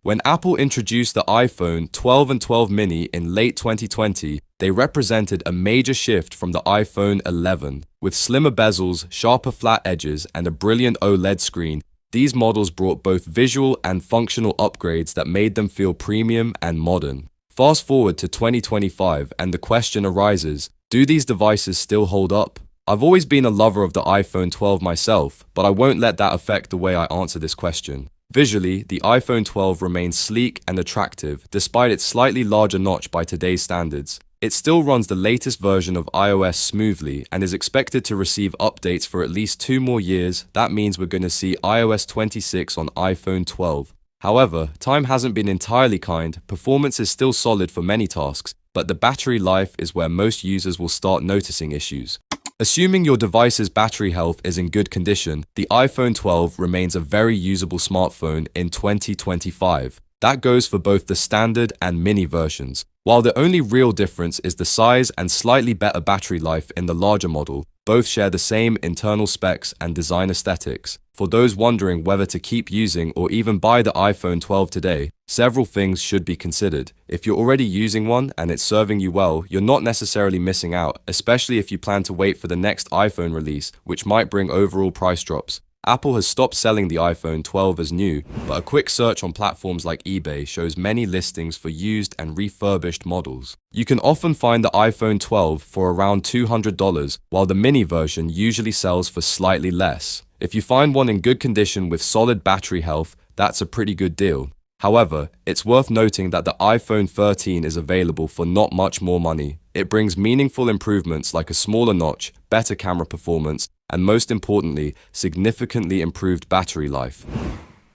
When Apple introduced the iPhone 12 and 12 mini in late 2020, they represented a major shift from the iPhone 11. With slimmer bezels, sharper flat edges, and a brilliant OLED screen, these models brought both visual and functional upgrades that made them feel premium and modern. Fast forward to 2025 and the question arises, do these devices still hold up? I've always been a lover of the iPhone 12 myself, but I won't let that affect the way I answer this question. Visually, the iPhone 12 remains sleek and attractive despite its slightly larger notch by today's standards. It still runs the latest version of iOS smoothly and is expected to receive updates for at least 2 more years. That means we're going to see iOS 26 on iPhone 12. However, time hasn't been entirely kind, performance is still solid for many tasks, but the battery life is where most users will start noticing issues. Assuming your device's battery health is in good condition, the iPhone 12 remains a very usable smartphone in 2025. That goes for both the standard and mini versions. While the only real difference is the size and slightly better battery life in the larger model, both share the same internal specs and design aesthetics. For those wondering whether to keep using or even buy the iPhone 12 today, several things should be considered. If you're already using one and it's serving you well, you're not necessarily missing out, especially if you plan to wait for the next iPhone release, which might bring overall price drops. Apple has stopped selling the iPhone 12 as new, but a quick search on platforms like eBay shows many listings for used and refurbished models. You can often find the iPhone 12 for around $200, while the mini version usually sells for slightly less. If you find one in good condition with solid battery health, that's a pretty good deal. However, it's worth noting that the iPhone 13 is available for not much more money. It brings meaningful improvements like a smaller notch, better camera performance, and most importantly, significantly improved battery life.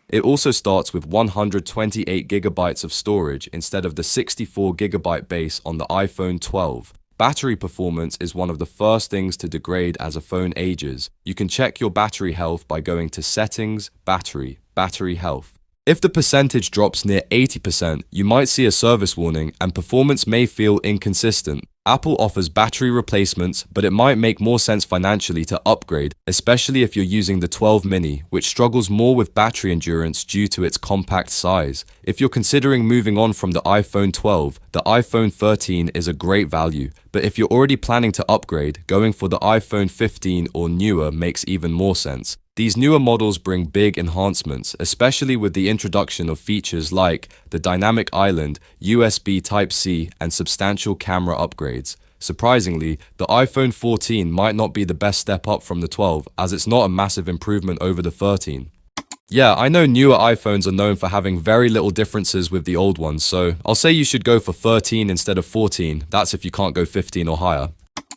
It also starts with 128 gigabytes of storage instead of the 64 gigabyte base on the iPhone 12. Battery performance is one of the first things to degrade as a phone ages. You can check your battery health by going to Settings, Battery Health. If the percentage drops near 80%, you might see a service warning and performance may feel inconsistent. Apple offers battery replacements, but it might make more sense financially to upgrade, especially if you're using the 12 mini, which struggles more with battery endurance due to its compact size. If you're considering moving on from the iPhone 12, the iPhone 13 is a great value, but if you're already planning to upgrade, going for the iPhone 15 or newer makes even more sense. These newer models bring big enhancements, especially with the introduction of features like the dynamic island, USB Type-C, and substantial camera upgrades. Surprisingly, the iPhone 14 might not be the best step up from the 12, as it's not a massive improvement over the 13. Yeah, I know newer iPhones are known for having very little differences with the old ones, so I'll say you should go for 13 instead of 14, that's if you can't go 15 or higher.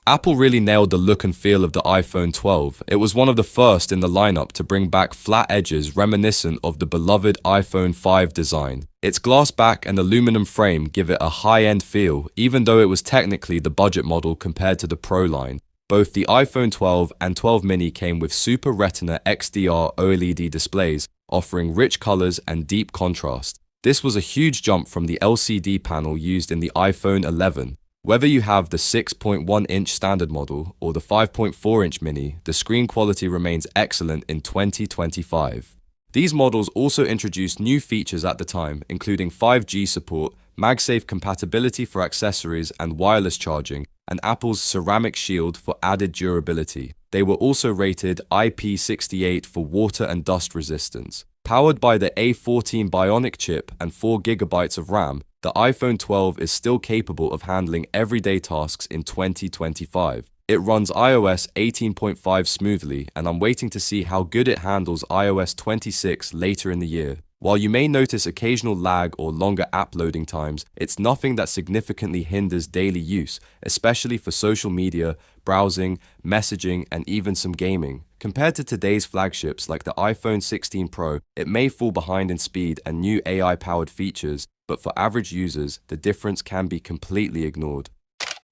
Apple really nailed the look and feel of the iPhone 12. It was one of the first in the lineup to bring back flat edges reminiscent of the beloved iPhone 5 design. Its glass back and aluminum frame give it a high-end feel, even though it was technically the budget model compared to the Pro line. Both the iPhone 12 and 12 mini came with Super Retina XDR OLED displays, offering rich colors and deep contrast. This was a huge jump from the LCD panel used in the iPhone 11. Whether you have the 6.1-inch standard model or the 5.4-inch mini, the screen quality remains excellent in 2025. These models also introduced new features at the time, including 5G support, MagSafe compatibility for accessories and wireless charging, and Apple's ceramic shield for added durability. They were also rated IP68 for water and dust resistance. Powered by the A14 Bionic chip and 4 GB of RAM, the iPhone 12 is still capable of handling everyday tasks in 2025. It runs iOS 18.5 smoothly, and I'm waiting to see how good it handles iOS 26 later in the year. While you may notice occasional lag or longer app loading times, it's nothing that significantly hinders daily use, especially for social media, browsing, messaging, and even some gaming. Compared to today's flagships like the iPhone 16 Pro, it may fall behind in speed and new AI-powered features, but for average users, the difference can be completely ignored.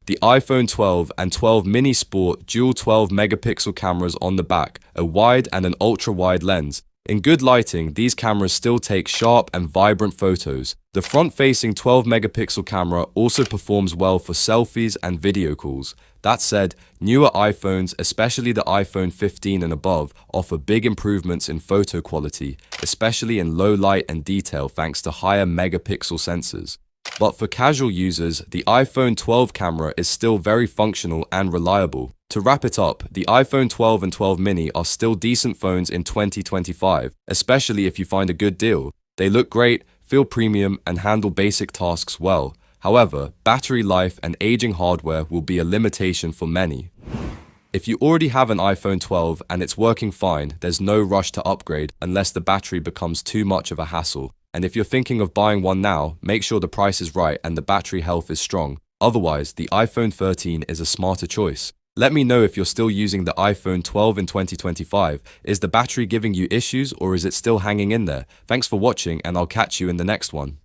The iPhone 12 and 12 mini sport dual 12 megapixel cameras on the back, a wide and an ultra-wide lens. In good lighting, these cameras still take sharp and vibrant photos. The front-facing 12-megapixel camera also performs well for selfies and video calls. That said, newer iPhones, especially the iPhone 15 and above, offer big improvements in photo quality, especially in low light and detail thanks to higher megapixel sensors. But for casual users, the iPhone 12 camera is still very functional and reliable. To wrap it up, the iPhone 12 and 12 mini are still decent phones in 2025, especially if you find a good deal. They look great, feel premium, and handle basic tasks well. However, battery life and aging hardware will be a limitation for many. If you already have an iPhone 12 and it's working fine, there's no rush to upgrade unless the battery becomes too much of a hassle. And if you're thinking of buying one now, make sure the price is right and the battery health is strong. Otherwise, the iPhone 13 is a smarter choice. Let me know if you're still using the iPhone 12 in 2025. Is the battery giving you issues or is it still hanging in there? Thanks for watching and I'll catch you in the next one.